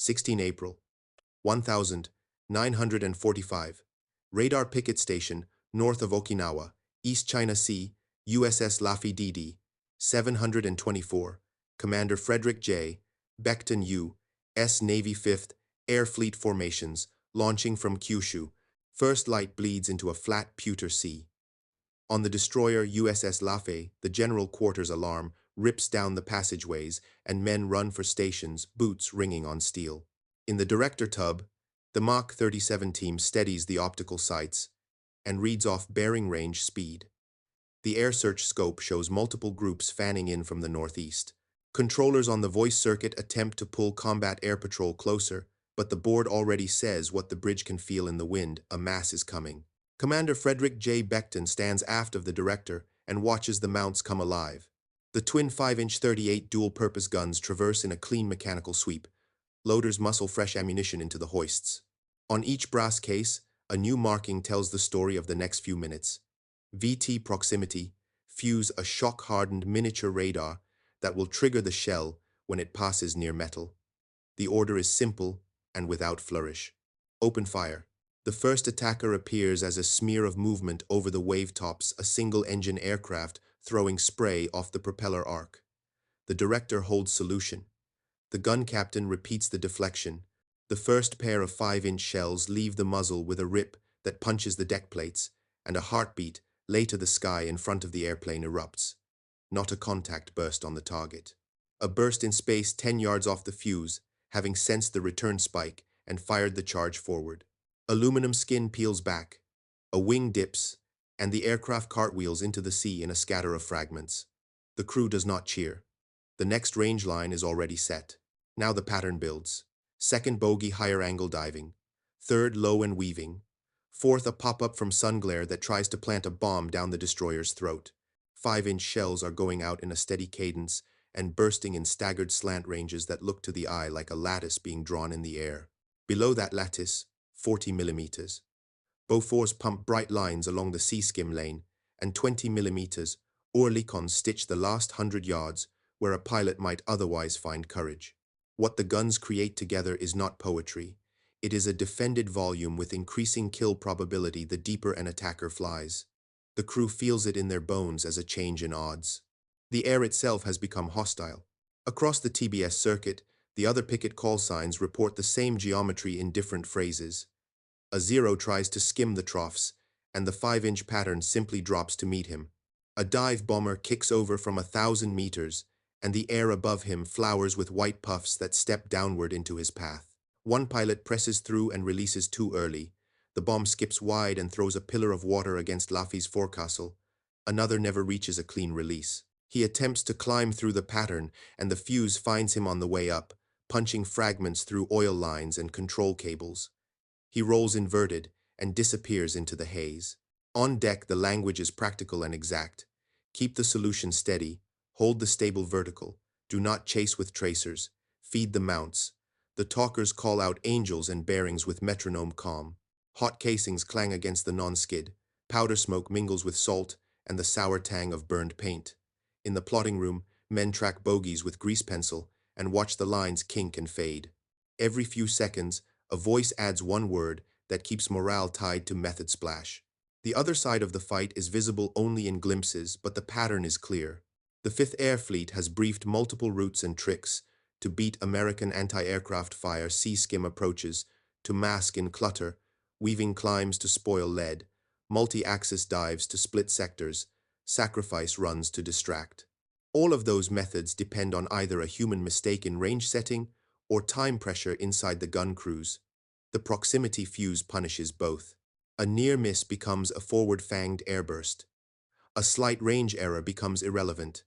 16 April. 1945. Radar picket station, north of Okinawa, East China Sea, USS Laffy DD. 724. Commander Frederick J. Beckton U.S. Navy 5th Air Fleet formations, launching from Kyushu. First light bleeds into a flat pewter sea. On the destroyer USS Laffey, the general quarters alarm rips down the passageways, and men run for stations, boots ringing on steel. In the director tub, the Mach 37 team steadies the optical sights and reads off bearing range speed. The air search scope shows multiple groups fanning in from the northeast. Controllers on the voice circuit attempt to pull combat air patrol closer, but the board already says what the bridge can feel in the wind: a mass is coming. Commander Frederick J. Beckton stands aft of the director and watches the mounts come alive. The twin 5-inch 38 dual-purpose guns traverse in a clean mechanical sweep. Loaders muscle fresh ammunition into the hoists. On each brass case, a new marking tells the story of the next few minutes. VT proximity, Fuze, a shock-hardened miniature radar that will trigger the shell when it passes near metal. The order is simple and without flourish. Open fire. The first attacker appears as a smear of movement over the wave tops, a single-engine aircraft throwing spray off the propeller arc. The director holds solution. The gun captain repeats the deflection. The first pair of 5-inch shells leave the muzzle with a rip that punches the deck plates, and a heartbeat lay to the sky in front of the airplane erupts. Not a contact burst on the target. A burst in space 10 yards off the fuse, having sensed the return spike and fired the charge forward. Aluminum skin peels back. A wing dips, and the aircraft cartwheels into the sea in a scatter of fragments. The crew does not cheer. The next range line is already set. Now the pattern builds. Second bogey, higher angle diving. Third, low and weaving. Fourth, a pop-up from sun glare that tries to plant a bomb down the destroyer's throat. 5-inch shells are going out in a steady cadence and bursting in staggered slant ranges that look to the eye like a lattice being drawn in the air. Below that lattice, 40 millimeters. Bofors pump bright lines along the sea-skim lane, and 20 millimeters, Oerlikons stitch the last 100 yards where a pilot might otherwise find courage. What the guns create together is not poetry. It is a defended volume with increasing kill probability the deeper an attacker flies. The crew feels it in their bones as a change in odds. The air itself has become hostile. Across the TBS circuit, the other picket call signs report the same geometry in different phrases. A 0 tries to skim the troughs, and the 5-inch pattern simply drops to meet him. A dive bomber kicks over from 1,000 meters, and the air above him flowers with white puffs that step downward into his path. One pilot presses through and releases too early. The bomb skips wide and throws a pillar of water against Laffy's forecastle. Another never reaches a clean release. He attempts to climb through the pattern, and the fuse finds him on the way up, punching fragments through oil lines and control cables. He rolls inverted and disappears into the haze. On deck, the language is practical and exact. Keep the solution steady, hold the stable vertical, do not chase with tracers, feed the mounts. The talkers call out angels and bearings with metronome calm. Hot casings clang against the non-skid. Powder smoke mingles with salt and the sour tang of burned paint. In the plotting room, men track bogies with grease pencil and watch the lines kink and fade. Every few seconds, a voice adds one word that keeps morale tied to method splash. The other side of the fight is visible only in glimpses, but the pattern is clear. The 5th Air Fleet has briefed multiple routes and tricks to beat American anti-aircraft fire, sea-skim approaches to mask in clutter, weaving climbs to spoil lead, multi-axis dives to split sectors, sacrifice runs to distract. All of those methods depend on either a human mistake in range setting or time pressure inside the gun crews. The proximity fuse punishes both. A near miss becomes a forward-fanged airburst. A slight range error becomes irrelevant.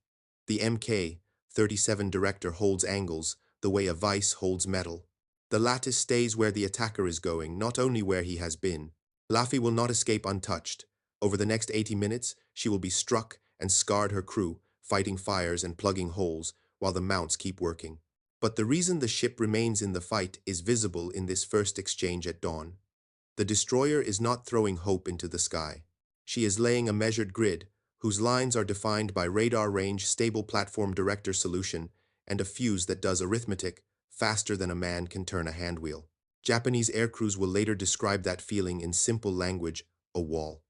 The Mk-37 director holds angles the way a vice holds metal. The lattice stays where the attacker is going, not only where he has been. Laffy will not escape untouched. Over the next 80 minutes, she will be struck and scarred her crew, fighting fires and plugging holes while the mounts keep working. But the reason the ship remains in the fight is visible in this first exchange at dawn. The destroyer is not throwing hope into the sky. She is laying a measured grid, whose lines are defined by radar range, stable platform director solution, and a fuse that does arithmetic faster than a man can turn a handwheel. Japanese aircrews will later describe that feeling in simple language, a wall.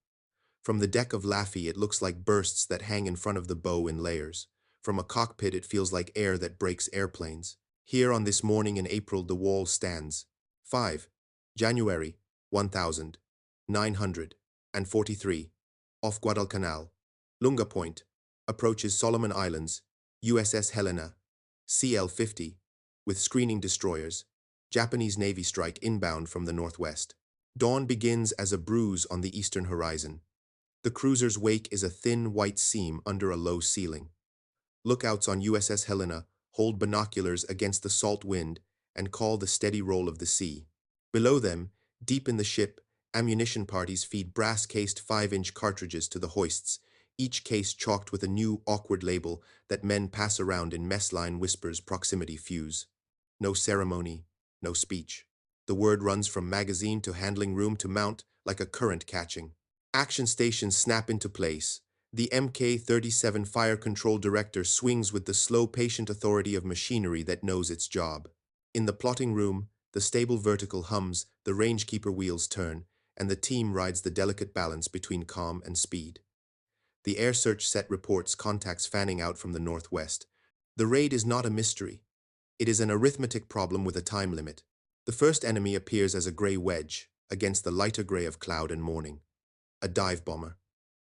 From the deck of Laffy, it looks like bursts that hang in front of the bow in layers. From a cockpit, it feels like air that breaks airplanes. Here on this morning in April, the wall stands. 5. January 1943. Off Guadalcanal. Lunga Point. Approaches Solomon Islands. USS Helena. CL-50. With screening destroyers. Japanese Navy strike inbound from the northwest. Dawn begins as a bruise on the eastern horizon. The cruiser's wake is a thin white seam under a low ceiling. Lookouts on USS Helena hold binoculars against the salt wind and call the steady roll of the sea. Below them, deep in the ship, ammunition parties feed brass-cased 5-inch cartridges to the hoists, each case chalked with a new, awkward label that men pass around in mess line whispers proximity Fuze. No ceremony, no speech. The word runs from magazine to handling room to mount like a current catching. Action stations snap into place. The Mk-37 fire control director swings with the slow, patient authority of machinery that knows its job. In the plotting room, the stable vertical hums, the rangekeeper wheels turn, and the team rides the delicate balance between calm and speed. The air search set reports contacts fanning out from the northwest. The raid is not a mystery. It is an arithmetic problem with a time limit. The first enemy appears as a gray wedge against the lighter gray of cloud and morning. A dive bomber.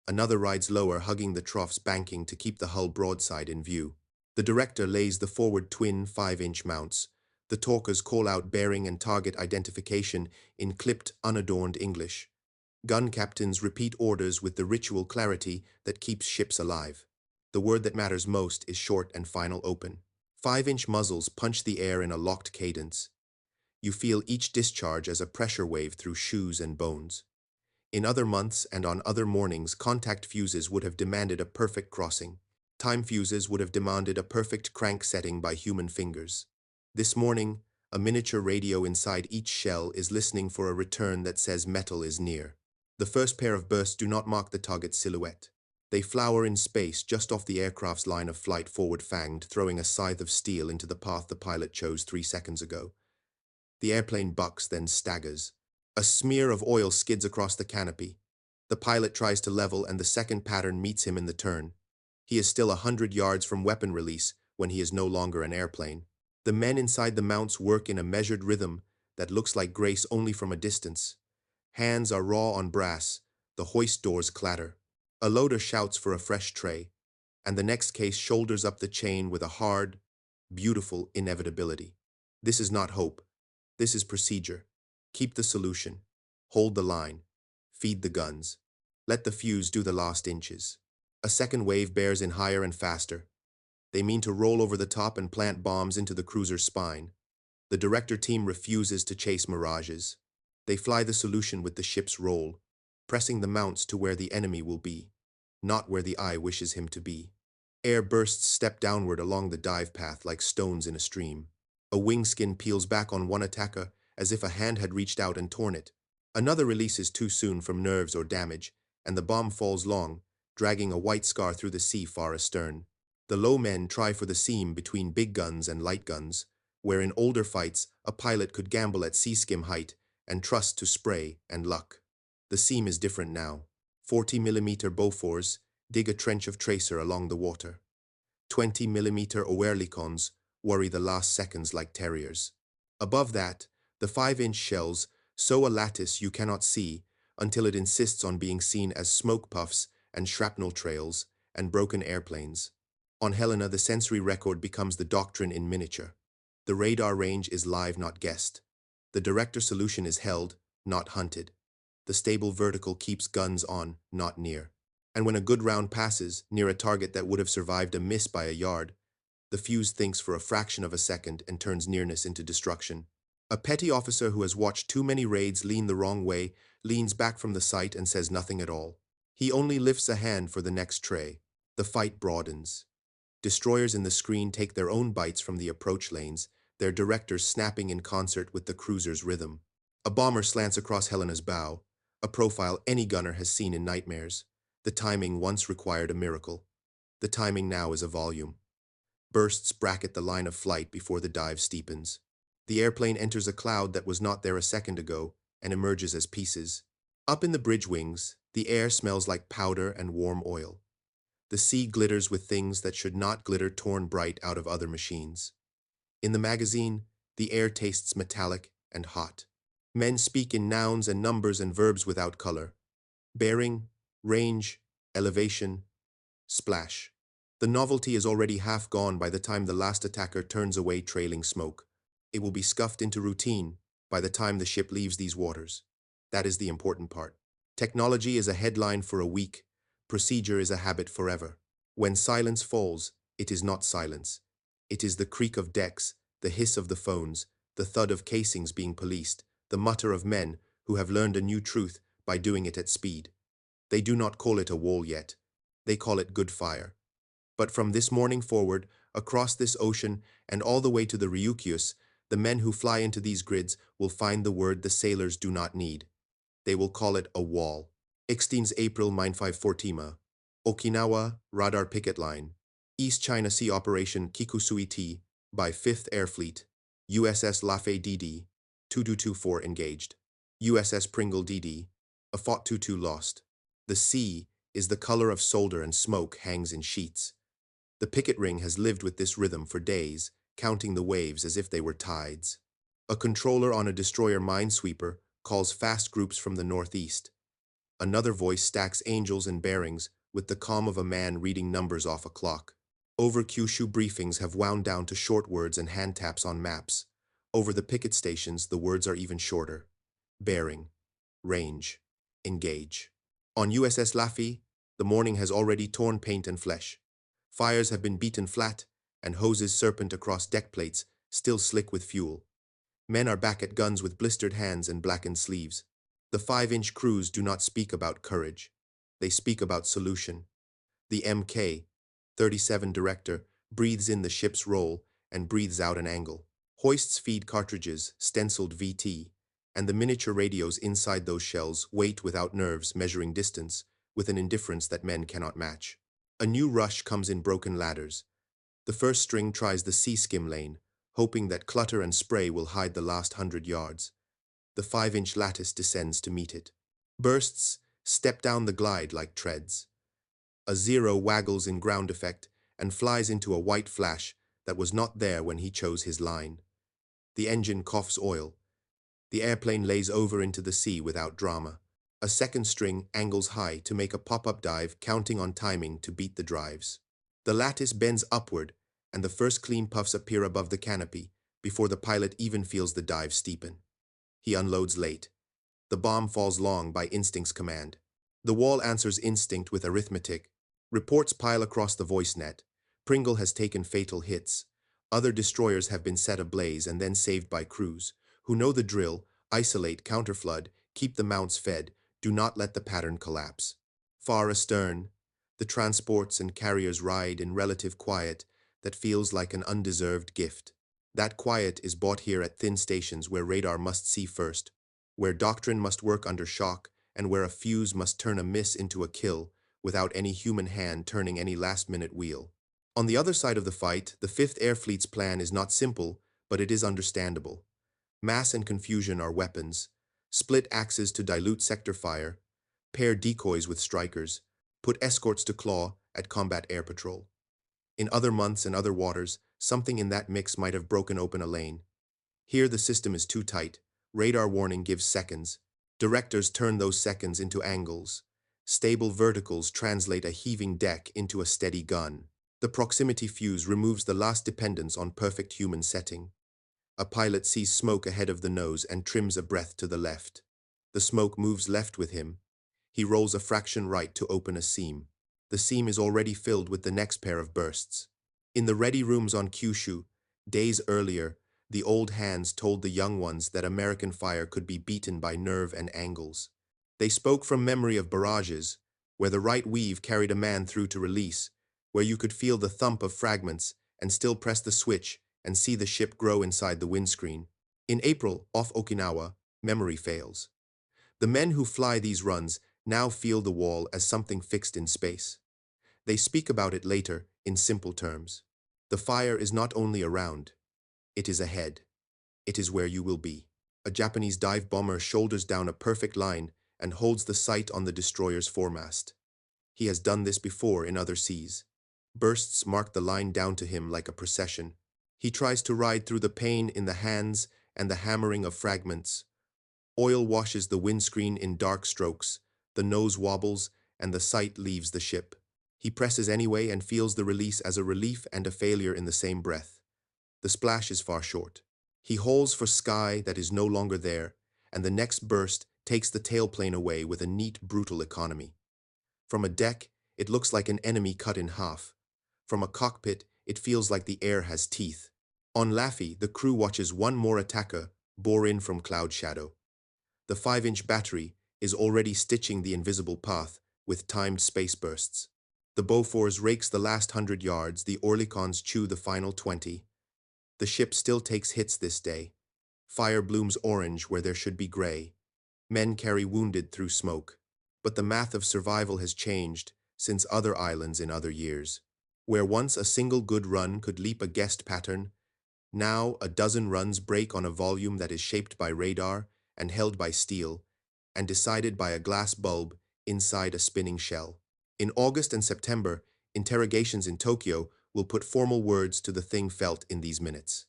Another rides lower, hugging the trough's banking to keep the hull broadside in view. The director lays the forward twin 5-inch mounts. The talkers call out bearing and target identification in clipped, unadorned English. Gun captains repeat orders with the ritual clarity that keeps ships alive. The word that matters most is short and final: open. 5-inch muzzles punch the air in a locked cadence. You feel each discharge as a pressure wave through shoes and bones. In other months and on other mornings, contact fuses would have demanded a perfect crossing. Time fuses would have demanded a perfect crank setting by human fingers. This morning, a miniature radio inside each shell is listening for a return that says metal is near. The first pair of bursts do not mark the target's silhouette. They flower in space just off the aircraft's line of flight, forward-fanged, throwing a scythe of steel into the path the pilot chose 3 seconds ago. The airplane bucks, then staggers. A smear of oil skids across the canopy. The pilot tries to level, and the second pattern meets him in the turn. He is still 100 yards from weapon release when he is no longer an airplane. The men inside the mounts work in a measured rhythm that looks like grace only from a distance. Hands are raw on brass. The hoist doors clatter. A loader shouts for a fresh tray, and the next case shoulders up the chain with a hard, beautiful inevitability. This is not hope. This is procedure. Keep the solution. Hold the line. Feed the guns. Let the fuse do the last inches. A second wave bears in higher and faster. They mean to roll over the top and plant bombs into the cruiser's spine. The director team refuses to chase mirages. They fly the solution with the ship's roll, pressing the mounts to where the enemy will be, not where the eye wishes him to be. Air bursts step downward along the dive path like stones in a stream. A wing skin peels back on one attacker as if a hand had reached out and torn it. Another releases too soon from nerves or damage, and the bomb falls long, dragging a white scar through the sea far astern. The low men try for the seam between big guns and light guns, where in older fights a pilot could gamble at sea skim height and trust to spray and luck. The seam is different now. 40mm Bofors dig a trench of tracer along the water. 20mm Oerlikons worry the last seconds like terriers. Above that, the 5-inch shells sow a lattice you cannot see until it insists on being seen as smoke puffs and shrapnel trails and broken airplanes. On Helena, the sensory record becomes the doctrine in miniature. The radar range is live, not guessed. The director solution is held, not hunted. The stable vertical keeps guns on, not near. And when a good round passes, near a target that would have survived a miss by a yard, the fuse thinks for a fraction of a second and turns nearness into destruction. A petty officer who has watched too many raids lean the wrong way leans back from the sight and says nothing at all. He only lifts a hand for the next tray. The fight broadens. Destroyers in the screen take their own bites from the approach lanes, their directors snapping in concert with the cruiser's rhythm. A bomber slants across Helena's bow, a profile any gunner has seen in nightmares. The timing once required a miracle. The timing now is a volume. Bursts bracket the line of flight before the dive steepens. The airplane enters a cloud that was not there a second ago and emerges as pieces. Up in the bridge wings, the air smells like powder and warm oil. The sea glitters with things that should not glitter, torn bright out of other machines. In the magazine, the air tastes metallic and hot. Men speak in nouns and numbers and verbs without color. Bearing, range, elevation, splash. The novelty is already half gone by the time the last attacker turns away trailing smoke. It will be scuffed into routine by the time the ship leaves these waters. That is the important part. Technology is a headline for a week. Procedure is a habit forever. When silence falls, it is not silence. It is the creak of decks, the hiss of the phones, the thud of casings being policed, the mutter of men who have learned a new truth by doing it at speed. They do not call it a wall yet. They call it good fire. But from this morning forward, across this ocean and all the way to the Ryukyus, the men who fly into these grids will find the word the sailors do not need. They will call it a wall. 16 April 954 Okinawa Radar Picket Line. East China Sea Operation Kikusui-T by 5th Air Fleet. USS Lafay DD 2224 engaged. USS Pringle DD a Fought 22 lost. The sea is the color of solder and smoke hangs in sheets. The picket ring has lived with this rhythm for days, counting the waves as if they were tides. A controller on a destroyer minesweeper calls fast groups from the northeast. Another voice stacks angels and bearings with the calm of a man reading numbers off a clock. Over Kyushu briefings have wound down to short words and hand taps on maps. Over the picket stations, the words are even shorter. Bearing, range, engage. On USS Laffy, the morning has already torn paint and flesh. Fires have been beaten flat, and hoses serpent across deck plates, still slick with fuel. Men are back at guns with blistered hands and blackened sleeves. The 5-inch crews do not speak about courage. They speak about solution. The MK, 37 director, breathes in the ship's roll and breathes out an angle. Hoists feed cartridges, stenciled VT, and the miniature radios inside those shells wait without nerves, measuring distance, with an indifference that men cannot match. A new rush comes in broken ladders. The first string tries the sea skim lane, hoping that clutter and spray will hide the last 100 yards. The 5-inch lattice descends to meet it. Bursts step down the glide like treads. A zero waggles in ground effect and flies into a white flash that was not there when he chose his line. The engine coughs oil. The airplane lays over into the sea without drama. A second string angles high to make a pop-up dive, counting on timing to beat the drives. The lattice bends upward, and the first clean puffs appear above the canopy before the pilot even feels the dive steepen. He unloads late. The bomb falls long by instinct's command. The wall answers instinct with arithmetic. Reports pile across the voice net. Pringle has taken fatal hits. Other destroyers have been set ablaze and then saved by crews who know the drill, isolate, counterflood, keep the mounts fed, do not let the pattern collapse. Far astern, the transports and carriers ride in relative quiet that feels like an undeserved gift. That quiet is bought here at thin stations where radar must see first, where doctrine must work under shock, and where a fuse must turn a miss into a kill without any human hand turning any last-minute wheel. On the other side of the fight, the 5th Air Fleet's plan is not simple, but it is understandable. Mass and confusion are weapons. Split axes to dilute sector fire, pair decoys with strikers, put escorts to claw at combat air patrol. In other months and other waters, something in that mix might have broken open a lane. Here the system is too tight. Radar warning gives seconds. Directors turn those seconds into angles. Stable verticals translate a heaving deck into a steady gun. The proximity fuse removes the last dependence on perfect human setting. A pilot sees smoke ahead of the nose and trims a breath to the left. The smoke moves left with him. He rolls a fraction right to open a seam. The seam is already filled with the next pair of bursts. In the ready rooms on Kyushu, days earlier, the old hands told the young ones that American fire could be beaten by nerve and angles. They spoke from memory of barrages, where the right weave carried a man through to release, where you could feel the thump of fragments and still press the switch and see the ship grow inside the windscreen. In April, off Okinawa, memory fails. The men who fly these runs now feel the wall as something fixed in space. They speak about it later in simple terms. The fire is not only around, it is ahead. it is where you will be. A Japanese dive bomber shoulders down a perfect line and holds the sight on the destroyer's foremast. He has done this before in other seas. Bursts mark the line down to him like a procession. He tries to ride through the pain in the hands and the hammering of fragments. Oil washes the windscreen in dark strokes, the nose wobbles, and the sight leaves the ship. He presses anyway and feels the release as a relief and a failure in the same breath. The splash is far short. He hauls for sky that is no longer there, and the next burst takes the tailplane away with a neat, brutal economy. From a deck, it looks like an enemy cut in half. From a cockpit, it feels like the air has teeth. On Laffy, the crew watches one more attacker bore in from cloud shadow. The 5-inch battery is already stitching the invisible path with timed space bursts. The Bofors rakes the last 100 yards, the Oerlikons chew the final 20. The ship still takes hits this day. Fire blooms orange where there should be gray. Men carry wounded through smoke. But the math of survival has changed since other islands in other years. Where once a single good run could leap a guessed pattern, now a dozen runs break on a volume that is shaped by radar and held by steel, and decided by a glass bulb inside a spinning shell. In August and September, interrogations in Tokyo will put formal words to the thing felt in these minutes.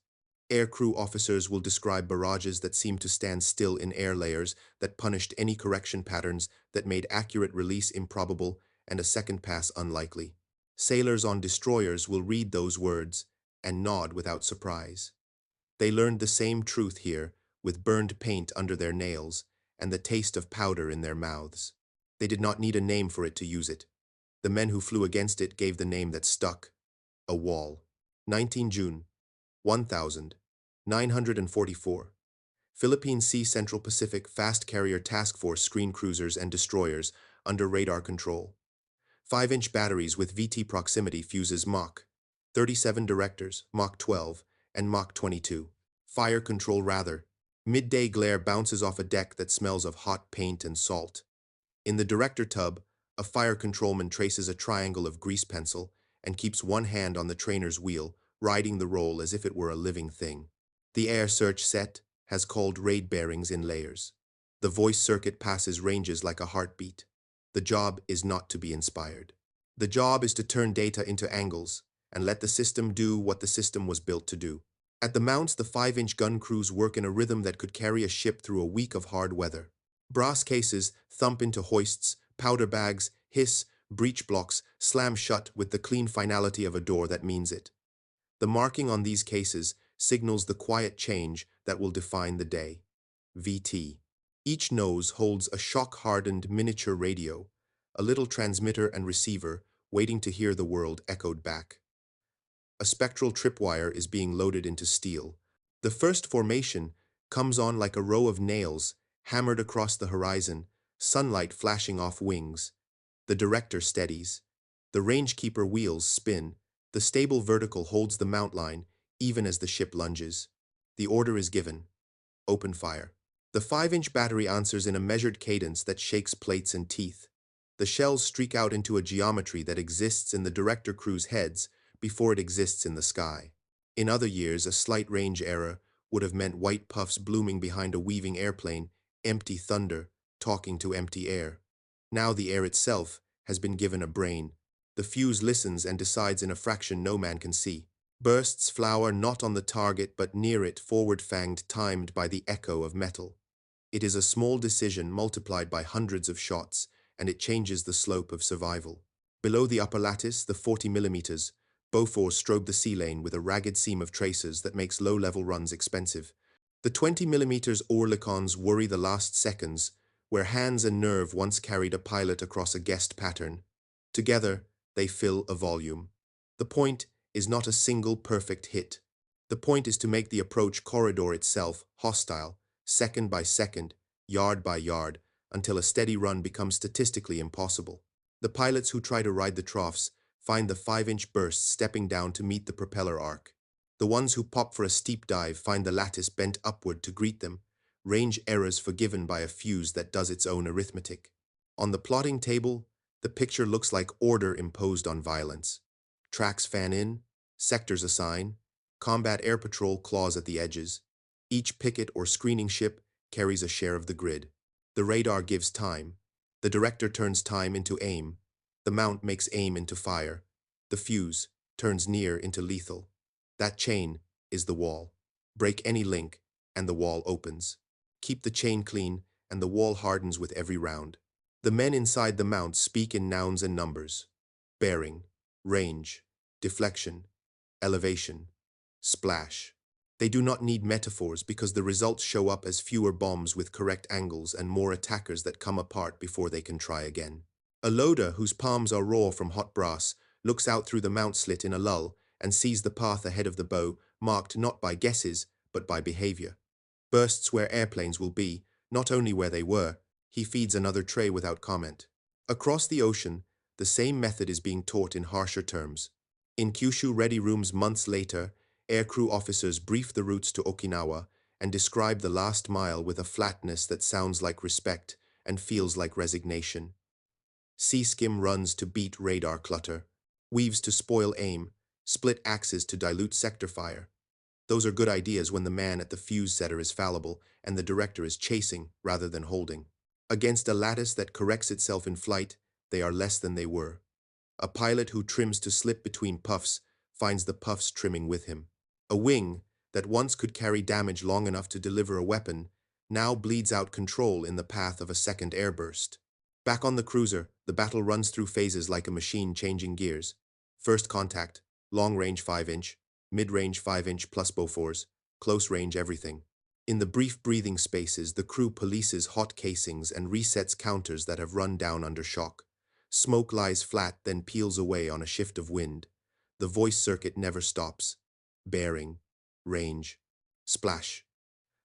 Aircrew officers will describe barrages that seemed to stand still in air layers that punished any correction patterns that made accurate release improbable and a second pass unlikely. Sailors on destroyers will read those words and nod without surprise. They learned the same truth here, with burned paint under their nails and the taste of powder in their mouths. They did not need a name for it to use it. The men who flew against it gave the name that stuck: a wall. 19 June, 1944. Philippine Sea Central Pacific Fast Carrier Task Force screen cruisers and destroyers under radar control. 5-inch batteries with VT proximity fuses Mach 37 directors, Mach 12, and Mach 22. Fire control rather. Midday glare bounces off a deck that smells of hot paint and salt. In the director tub, a fire controlman traces a triangle of grease pencil and keeps one hand on the trainer's wheel, riding the roll as if it were a living thing. The air search set has called raid bearings in layers. The voice circuit passes ranges like a heartbeat. The job is not to be inspired. The job is to turn data into angles and let the system do what the system was built to do. At the mounts, the 5-inch gun crews work in a rhythm that could carry a ship through a week of hard weather. Brass cases thump into hoists, powder bags hiss, breech blocks slam shut with the clean finality of a door that means it. The marking on these cases signals the quiet change that will define the day. VT. Each nose holds a shock-hardened miniature radio, a little transmitter and receiver waiting to hear the world echoed back. A spectral tripwire is being loaded into steel. The first formation comes on like a row of nails hammered across the horizon, sunlight flashing off wings. The director steadies. The rangekeeper wheels spin. The stable vertical holds the mount line, even as the ship lunges. The order is given. Open fire. The 5-inch battery answers in a measured cadence that shakes plates and teeth. The shells streak out into a geometry that exists in the director crew's heads before it exists in the sky. In other years, a slight range error would have meant white puffs blooming behind a weaving airplane, empty thunder, talking to empty air. Now the air itself has been given a brain. The fuse listens and decides in a fraction no man can see. Bursts flower not on the target but near it, forward-fanged, timed by the echo of metal. It is a small decision multiplied by hundreds of shots, and it changes the slope of survival. Below the upper lattice, the 40 millimeters, Bofors strobe the sea lane with a ragged seam of tracers that makes low-level runs expensive. The 20 millimeters Oerlikons worry the last seconds, where hands and nerve once carried a pilot across a guessed pattern. Together, they fill a volume. The point is not a single perfect hit. The point is to make the approach corridor itself hostile, second by second, yard by yard, until a steady run becomes statistically impossible. The pilots who try to ride the troughs find the 5-inch bursts stepping down to meet the propeller arc. The ones who pop for a steep dive find the lattice bent upward to greet them, range errors forgiven by a fuse that does its own arithmetic. On the plotting table, the picture looks like order imposed on violence. Tracks fan in, sectors assign, combat air patrol claws at the edges. Each picket or screening ship carries a share of the grid. The radar gives time. The director turns time into aim. The mount makes aim into fire. The fuse turns near into lethal. That chain is the wall. Break any link, and the wall opens. Keep the chain clean, and the wall hardens with every round. The men inside the mount speak in nouns and numbers. Bearing, range, deflection, elevation, splash. They do not need metaphors because the results show up as fewer bombs with correct angles and more attackers that come apart before they can try again. A loader whose palms are raw from hot brass looks out through the mount slit in a lull and sees the path ahead of the bow marked not by guesses but by behavior. Bursts where airplanes will be, not only where they were. He feeds another tray without comment. Across the ocean, the same method is being taught in harsher terms. In Kyushu ready rooms months later, aircrew officers brief the routes to Okinawa and describe the last mile with a flatness that sounds like respect and feels like resignation. Sea skim runs to beat radar clutter, weaves to spoil aim, split axes to dilute sector fire. Those are good ideas when the man at the fuse setter is fallible and the director is chasing rather than holding. Against a lattice that corrects itself in flight, they are less than they were. A pilot who trims to slip between puffs finds the puffs trimming with him. A wing that once could carry damage long enough to deliver a weapon now bleeds out control in the path of a second airburst. Back on the cruiser, the battle runs through phases like a machine changing gears. First contact, long-range 5-inch, mid-range 5-inch plus Bofors, close-range everything. In the brief breathing spaces, the crew polices hot casings and resets counters that have run down under shock. Smoke lies flat, then peels away on a shift of wind. The voice circuit never stops. Bearing, range, splash.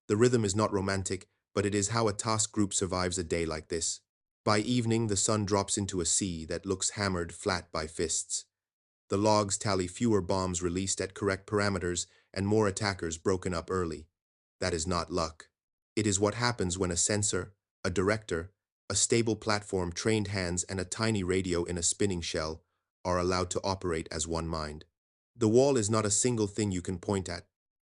The rhythm is not romantic, but it is how a task group survives a day like this. By evening, the sun drops into a sea that looks hammered flat by fists. The logs tally fewer bombs released at correct parameters and more attackers broken up early. That is not luck. It is what happens when a sensor, a director, a stable platform, trained hands, and a tiny radio in a spinning shell are allowed to operate as one mind. The wall is not a single thing you can point at.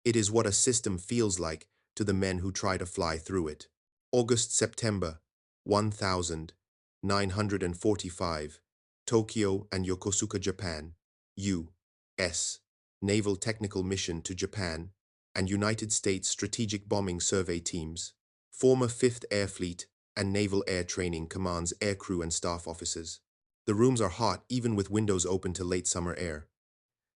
It is what a system feels like to the men who try to fly through it. August-September 1945, Tokyo and Yokosuka, Japan. U.S. Naval Technical Mission to Japan and United States Strategic Bombing Survey Teams. Former 5th Air Fleet and Naval Air Training commands aircrew and staff officers. The rooms are hot even with windows open to late summer air.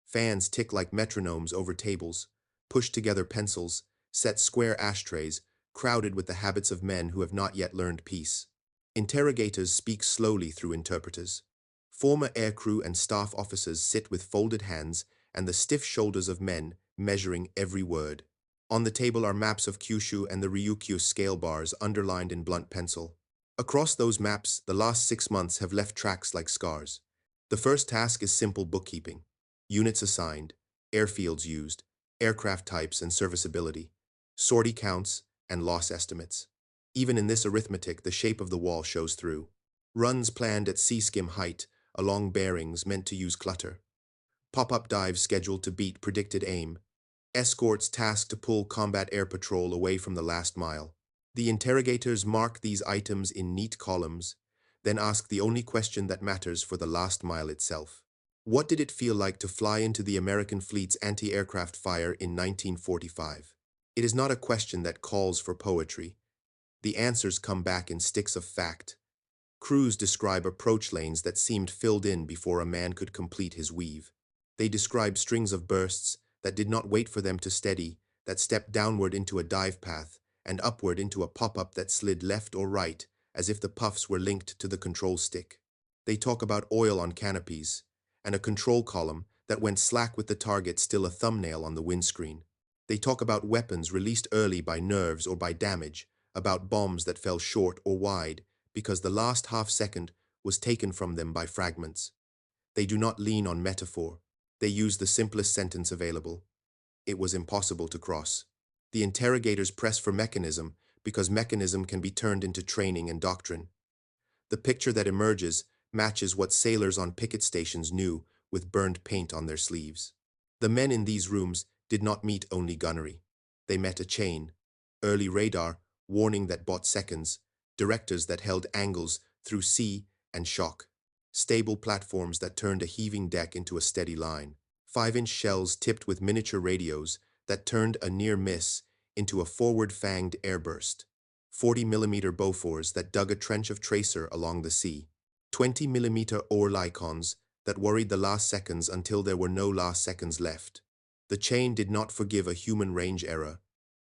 Fans tick like metronomes over tables, push together pencils, set square ashtrays, crowded with the habits of men who have not yet learned peace. Interrogators speak slowly through interpreters. Former aircrew and staff officers sit with folded hands and the stiff shoulders of men measuring every word. On the table are maps of Kyushu and the Ryukyu scale bars underlined in blunt pencil. Across those maps, the last 6 months have left tracks like scars. The first task is simple bookkeeping. Units assigned, airfields used, aircraft types and serviceability, sortie counts, and loss estimates. Even in this arithmetic, the shape of the wall shows through. Runs planned at sea skim height, along bearings meant to use clutter. Pop-up dives scheduled to beat predicted aim. Escorts tasked to pull combat air patrol away from the last mile. The interrogators mark these items in neat columns, then ask the only question that matters for the last mile itself. What did it feel like to fly into the American fleet's anti-aircraft fire in 1945? It is not a question that calls for poetry. The answers come back in sticks of fact. Crews describe approach lanes that seemed filled in before a man could complete his weave. They describe strings of bursts that did not wait for them to steady, that stepped downward into a dive path and upward into a pop-up that slid left or right, as if the puffs were linked to the control stick. They talk about oil on canopies, and a control column that went slack with the target still a thumbnail on the windscreen. They talk about weapons released early by nerves or by damage, about bombs that fell short or wide because the last half-second was taken from them by fragments. They do not lean on metaphor. They use the simplest sentence available. It was impossible to cross. The interrogators press for mechanism because mechanism can be turned into training and doctrine. The picture that emerges matches what sailors on picket stations knew with burned paint on their sleeves. The men in these rooms did not meet only gunnery. They met a chain. Early radar, warning that bought seconds. Directors that held angles through sea and shock. Stable platforms that turned a heaving deck into a steady line. 5-inch shells tipped with miniature radios that turned a near miss into a forward-fanged airburst. 40mm Bofors that dug a trench of tracer along the sea. 20mm Orlikons that worried the last seconds until there were no last seconds left. The chain did not forgive a human range error.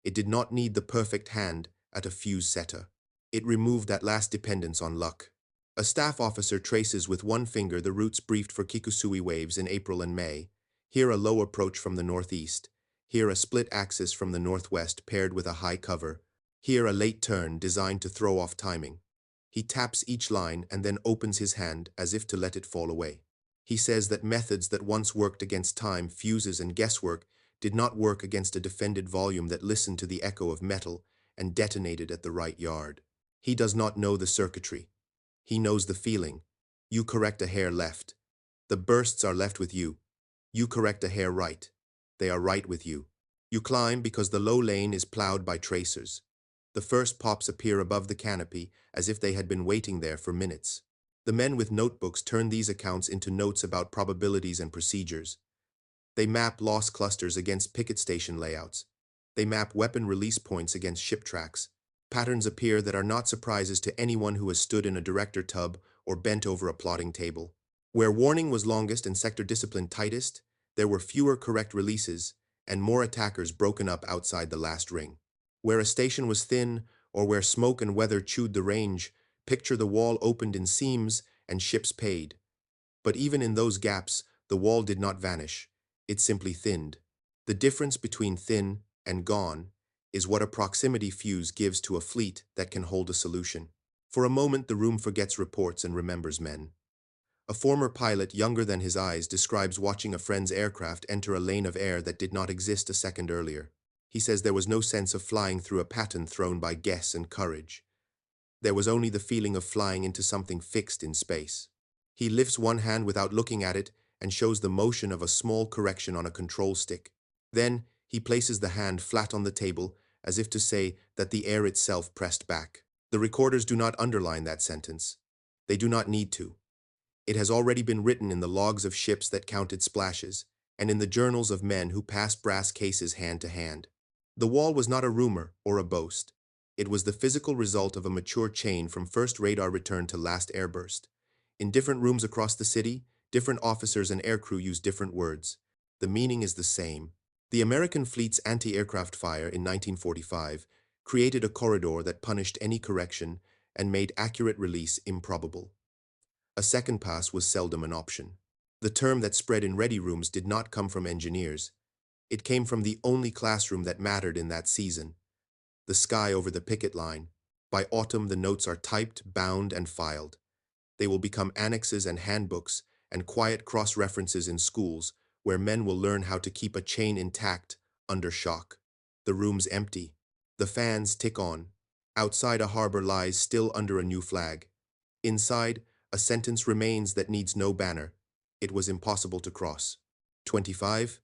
It did not need the perfect hand at a fuse setter. It removed that last dependence on luck. A staff officer traces with one finger the routes briefed for Kikusui waves in April and May. Here a low approach from the northeast. Here a split axis from the northwest paired with a high cover. Here a late turn designed to throw off timing. He taps each line and then opens his hand as if to let it fall away. He says that methods that once worked against time, fuses, and guesswork did not work against a defended volume that listened to the echo of metal and detonated at the right yard. He does not know the circuitry. He knows the feeling. You correct a hair left. The bursts are left with you. You correct a hair right. They are right with you. You climb because the low lane is plowed by tracers. The first pops appear above the canopy as if they had been waiting there for minutes. The men with notebooks turn these accounts into notes about probabilities and procedures. They map loss clusters against picket station layouts. They map weapon release points against ship tracks. Patterns appear that are not surprises to anyone who has stood in a director tub or bent over a plotting table. Where warning was longest and sector discipline tightest, there were fewer correct releases and more attackers broken up outside the last ring. Where a station was thin, or where smoke and weather chewed the range, picture the wall opened in seams and ships paid. But even in those gaps, the wall did not vanish. It simply thinned. The difference between thin and gone is what a proximity fuse gives to a fleet that can hold a solution. For a moment, the room forgets reports and remembers men. A former pilot, younger than his eyes, describes watching a friend's aircraft enter a lane of air that did not exist a second earlier. He says there was no sense of flying through a pattern thrown by guess and courage. There was only the feeling of flying into something fixed in space. He lifts one hand without looking at it and shows the motion of a small correction on a control stick. Then, he places the hand flat on the table as if to say that the air itself pressed back. The recorders do not underline that sentence. They do not need to. It has already been written in the logs of ships that counted splashes, and in the journals of men who passed brass cases hand to hand. The wall was not a rumor or a boast. It was the physical result of a mature chain from first radar return to last airburst. In different rooms across the city, different officers and aircrew use different words. The meaning is the same. The American fleet's anti-aircraft fire in 1945 created a corridor that punished any correction and made accurate release improbable. A second pass was seldom an option. The term that spread in ready rooms did not come from engineers. It came from the only classroom that mattered in that season, the sky over the picket line. By autumn, the notes are typed, bound, and filed. They will become annexes and handbooks and quiet cross-references in schools where men will learn how to keep a chain intact under shock. The room's empty. The fans tick on. Outside, a harbor lies still under a new flag. Inside, a sentence remains that needs no banner. It was impossible to cross. 25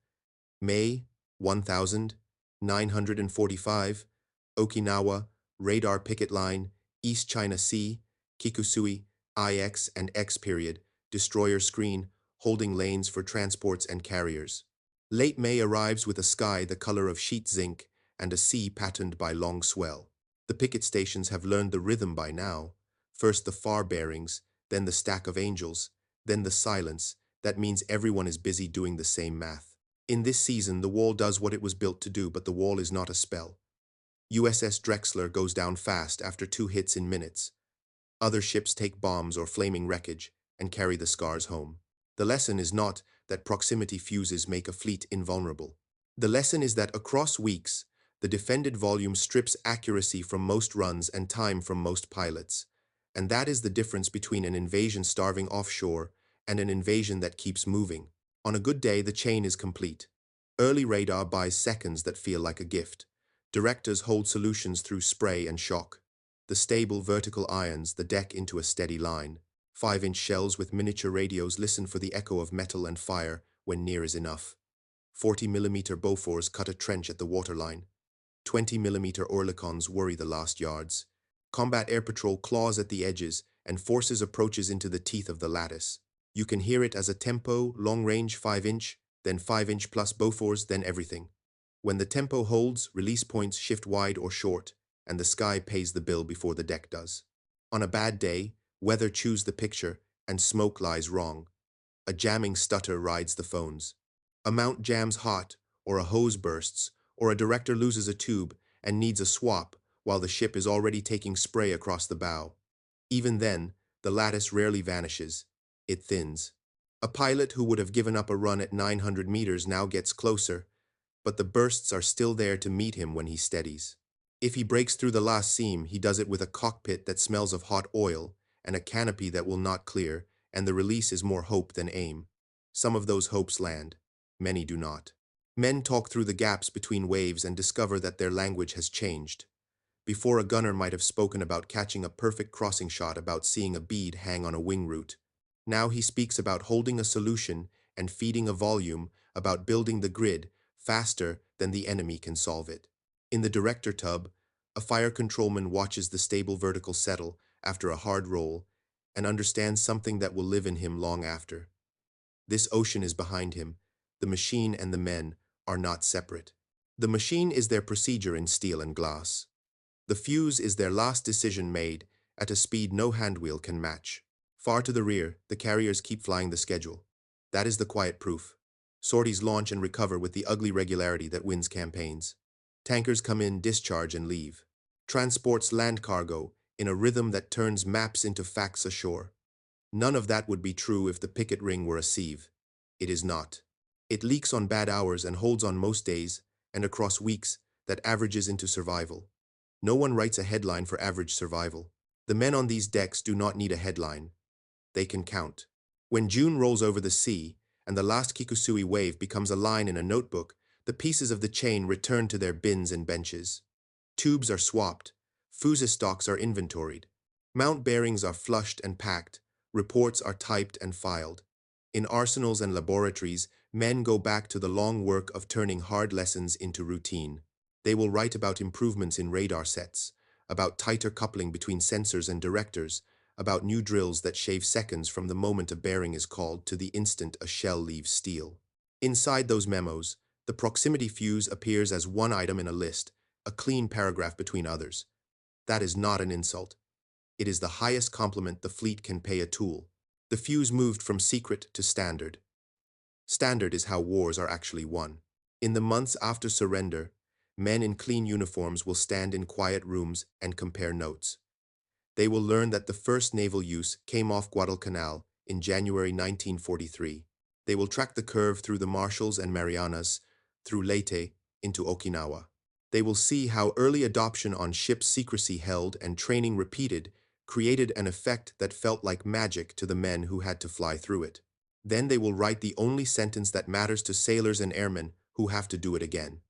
May 1945, Okinawa, radar picket line, East China Sea, Kikusui, IX and X period, destroyer screen, holding lanes for transports and carriers. Late May arrives with a sky the color of sheet zinc and a sea patterned by long swell. The picket stations have learned the rhythm by now. First the far bearings, then the stack of angels, then the silence. That means everyone is busy doing the same math. In this season, the wall does what it was built to do, but the wall is not a spell. USS Drexler goes down fast after 2 hits in minutes. Other ships take bombs or flaming wreckage and carry the scars home. The lesson is not that proximity fuses make a fleet invulnerable. The lesson is that across weeks, the defended volume strips accuracy from most runs and time from most pilots. And that is the difference between an invasion starving offshore and an invasion that keeps moving. On a good day, the chain is complete. Early radar buys seconds that feel like a gift. Directors hold solutions through spray and shock. The stable vertical irons the deck into a steady line. 5-inch shells with miniature radios listen for the echo of metal and fire when near is enough. 40mm Bofors cut a trench at the waterline. 20mm Oerlikons worry the last yards. Combat air patrol claws at the edges, and forces approaches into the teeth of the lattice. You can hear it as a tempo, long range 5-inch, then 5-inch plus Bofors, then everything. When the tempo holds, release points shift wide or short, and the sky pays the bill before the deck does. On a bad day, weather chews the picture, and smoke lies wrong. A jamming stutter rides the phones. A mount jams hot, or a hose bursts, or a director loses a tube and needs a swap while the ship is already taking spray across the bow. Even then, the lattice rarely vanishes. It thins. A pilot who would have given up a run at 900 meters now gets closer, but the bursts are still there to meet him when he steadies. If he breaks through the last seam, he does it with a cockpit that smells of hot oil and a canopy that will not clear, and the release is more hope than aim. Some of those hopes land. Many do not. Men talk through the gaps between waves and discover that their language has changed. Before, a gunner might have spoken about catching a perfect crossing shot, about seeing a bead hang on a wing root. Now he speaks about holding a solution and feeding a volume, about building the grid faster than the enemy can solve it. In the director tub, a fire controlman watches the stable vertical settle after a hard roll and understands something that will live in him long after. This ocean is behind him. The machine and the men are not separate. The machine is their procedure in steel and glass. The Fuze is their last decision made at a speed no handwheel can match. Far to the rear, the carriers keep flying the schedule. That is the quiet proof. Sorties launch and recover with the ugly regularity that wins campaigns. Tankers come in, discharge, and leave. Transports land cargo in a rhythm that turns maps into facts ashore. None of that would be true if the picket ring were a sieve. It is not. It leaks on bad hours and holds on most days, and across weeks that averages into survival. No one writes a headline for average survival. The men on these decks do not need a headline. They can count. When June rolls over the sea, and the last Kikusui wave becomes a line in a notebook, the pieces of the chain return to their bins and benches. Tubes are swapped. Fuze stocks are inventoried. Mount bearings are flushed and packed. Reports are typed and filed. In arsenals and laboratories, men go back to the long work of turning hard lessons into routine. They will write about improvements in radar sets, about tighter coupling between sensors and directors, about new drills that shave seconds from the moment a bearing is called to the instant a shell leaves steel. Inside those memos, the proximity fuse appears as one item in a list, a clean paragraph between others. That is not an insult. It is the highest compliment the fleet can pay a tool. The fuse moved from secret to standard. Standard is how wars are actually won. In the months after surrender, men in clean uniforms will stand in quiet rooms and compare notes. They will learn that the first naval use came off Guadalcanal in January 1943. They will track the curve through the Marshalls and Marianas, through Leyte, into Okinawa. They will see how early adoption on ships, secrecy held and training repeated, created an effect that felt like magic to the men who had to fly through it. Then they will write the only sentence that matters to sailors and airmen who have to do it again.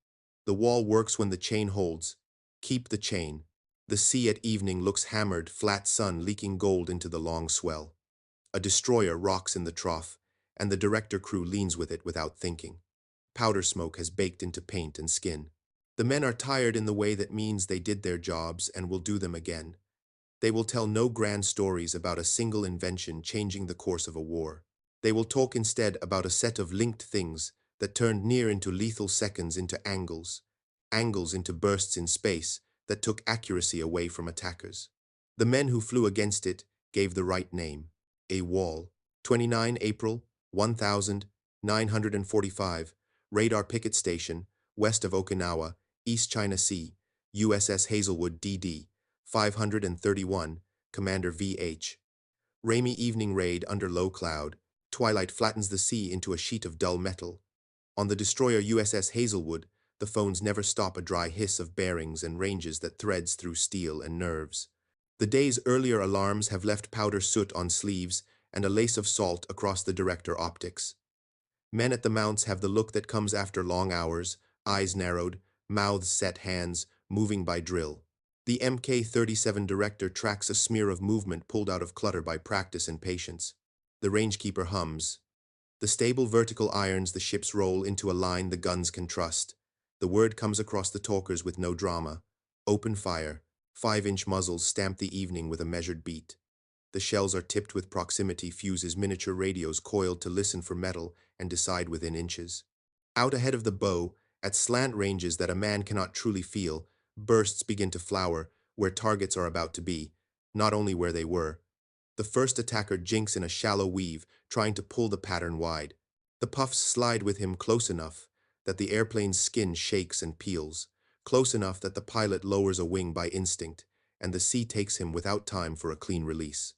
The wall works when the chain holds. Keep the chain. The sea at evening looks hammered, flat sun leaking gold into the long swell. A destroyer rocks in the trough, and the director crew leans with it without thinking. Powder smoke has baked into paint and skin. The men are tired in the way that means they did their jobs and will do them again. They will tell no grand stories about a single invention changing the course of a war. They will talk instead about a set of linked things that turned near into lethal seconds into angles, angles into bursts in space that took accuracy away from attackers. The men who flew against it gave the right name. A wall. 29 April 1945, radar picket station, west of Okinawa, East China Sea, USS Hazelwood DD, 531, Commander VH. Rainy evening raid under low cloud. Twilight flattens the sea into a sheet of dull metal. On the destroyer USS Hazelwood, the phones never stop a dry hiss of bearings and ranges that threads through steel and nerves. The day's earlier alarms have left powder soot on sleeves and a lace of salt across the director optics. Men at the mounts have the look that comes after long hours, eyes narrowed, mouths set, hands moving by drill. The Mk-37 director tracks a smear of movement pulled out of clutter by practice and patience. The rangekeeper hums. The stable vertical irons the ships roll into a line the guns can trust. The word comes across the talkers with no drama. Open fire. 5-inch muzzles stamp the evening with a measured beat. The shells are tipped with proximity fuses miniature radios coiled to listen for metal and decide within inches. Out ahead of the bow, at slant ranges that a man cannot truly feel, bursts begin to flower where targets are about to be, not only where they were. The first attacker jinks in a shallow weave, trying to pull the pattern wide. The puffs slide with him close enough that the airplane's skin shakes and peels, close enough that the pilot lowers a wing by instinct, and the sea takes him without time for a clean release.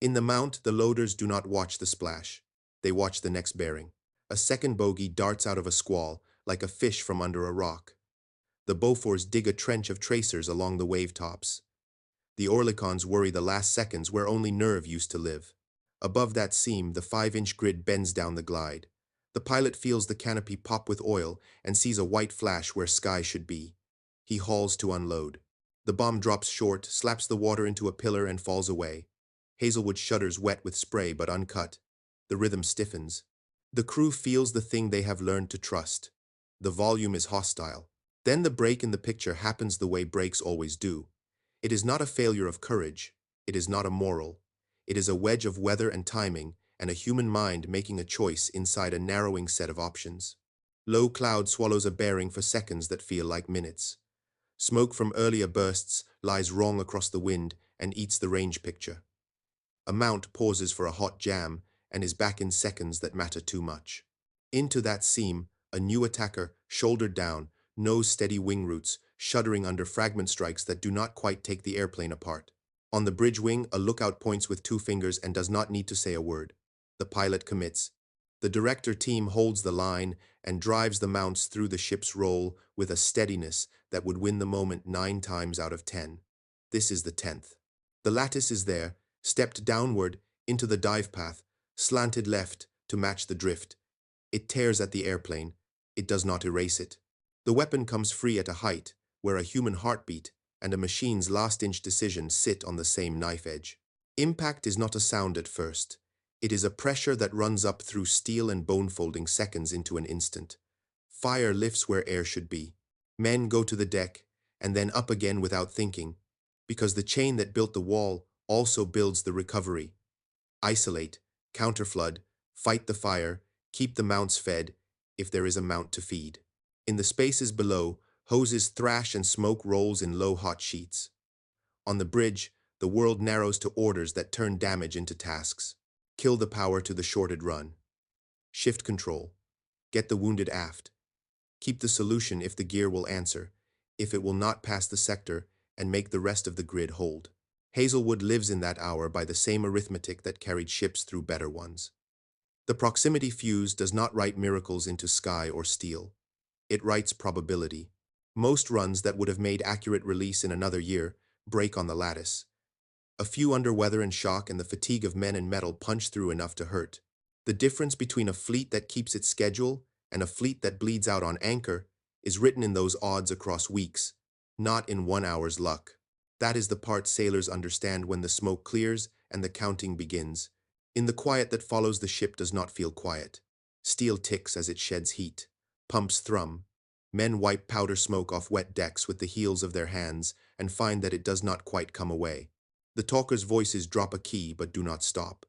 In the mount, the loaders do not watch the splash. They watch the next bearing. A second bogey darts out of a squall, like a fish from under a rock. The Beauforts dig a trench of tracers along the wave tops. The Oerlikons worry the last seconds where only nerve used to live. Above that seam, the 5-inch grid bends down the glide. The pilot feels the canopy pop with oil and sees a white flash where sky should be. He hauls to unload. The bomb drops short, slaps the water into a pillar and falls away. Hazelwood shudders wet with spray but uncut. The rhythm stiffens. The crew feels the thing they have learned to trust. The volume is hostile. Then the break in the picture happens the way breaks always do. It is not a failure of courage. It is not a moral. It is a wedge of weather and timing and a human mind making a choice inside a narrowing set of options. Low cloud swallows a bearing for seconds that feel like minutes. Smoke from earlier bursts lies wrong across the wind and eats the range picture. A mount pauses for a hot jam and is back in seconds that matter too much. Into that seam, a new attacker, shouldered down, nose steady wing roots, shuddering under fragment strikes that do not quite take the airplane apart. On the bridge wing, a lookout points with 2 fingers and does not need to say a word. The pilot commits. The director team holds the line and drives the mounts through the ship's roll with a steadiness that would win the moment 9 times out of 10. This is the 10th. The lattice is there, stepped downward into the dive path, slanted left to match the drift. It tears at the airplane. It does not erase it. The weapon comes free at a height where a human heartbeat and a machine's last-inch decision sit on the same knife edge. Impact is not a sound at first. It is a pressure that runs up through steel and bone-folding seconds into an instant. Fire lifts where air should be. Men go to the deck and then up again without thinking, because the chain that built the wall also builds the recovery. Isolate, counterflood, fight the fire, keep the mounts fed, if there is a mount to feed. In the spaces below, hoses thrash and smoke rolls in low hot sheets. On the bridge, the world narrows to orders that turn damage into tasks. Kill the power to the shorted run. Shift control. Get the wounded aft. Keep the solution if the gear will answer, if it will not pass the sector, and make the rest of the grid hold. Hazelwood lives in that hour by the same arithmetic that carried ships through better ones. The proximity fuse does not write miracles into sky or steel. It writes probability. Most runs that would have made accurate release in another year break on the lattice. A few under weather and shock and the fatigue of men and metal punch through enough to hurt. The difference between a fleet that keeps its schedule and a fleet that bleeds out on anchor is written in those odds across weeks, not in 1 hour's luck. That is the part sailors understand when the smoke clears and the counting begins. In the quiet that follows, the ship does not feel quiet. Steel ticks as it sheds heat. Pumps thrum. Men wipe powder smoke off wet decks with the heels of their hands and find that it does not quite come away. The talkers' voices drop a key but do not stop.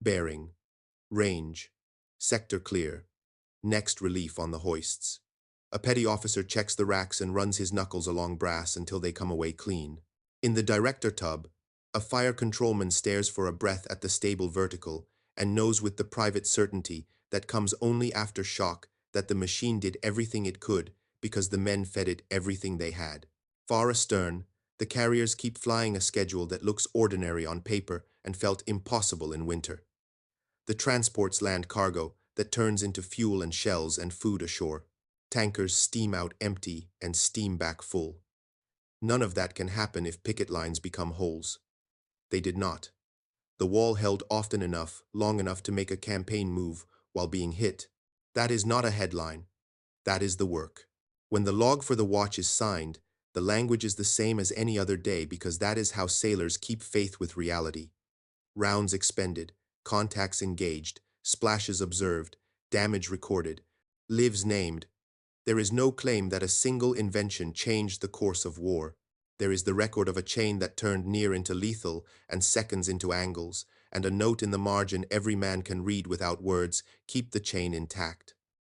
Bearing. Range. Sector clear. Next relief on the hoists. A petty officer checks the racks and runs his knuckles along brass until they come away clean. In the director tub, a fire controlman stares for a breath at the stable vertical and knows with the private certainty that comes only after shock that the machine did everything it could because the men fed it everything they had. Far astern, the carriers keep flying a schedule that looks ordinary on paper and felt impossible in winter. The transports land cargo that turns into fuel and shells and food ashore. Tankers steam out empty and steam back full. None of that can happen if picket lines become holes. They did not. The wall held often enough, long enough to make a campaign move while being hit. That is not a headline. That is the work. When the log for the watch is signed, the language is the same as any other day because that is how sailors keep faith with reality. Rounds expended, contacts engaged, splashes observed, damage recorded, lives named. There is no claim that a single invention changed the course of war. There is the record of a chain that turned near into lethal and seconds into angles, and a note in the margin every man can read without words: keep the chain intact.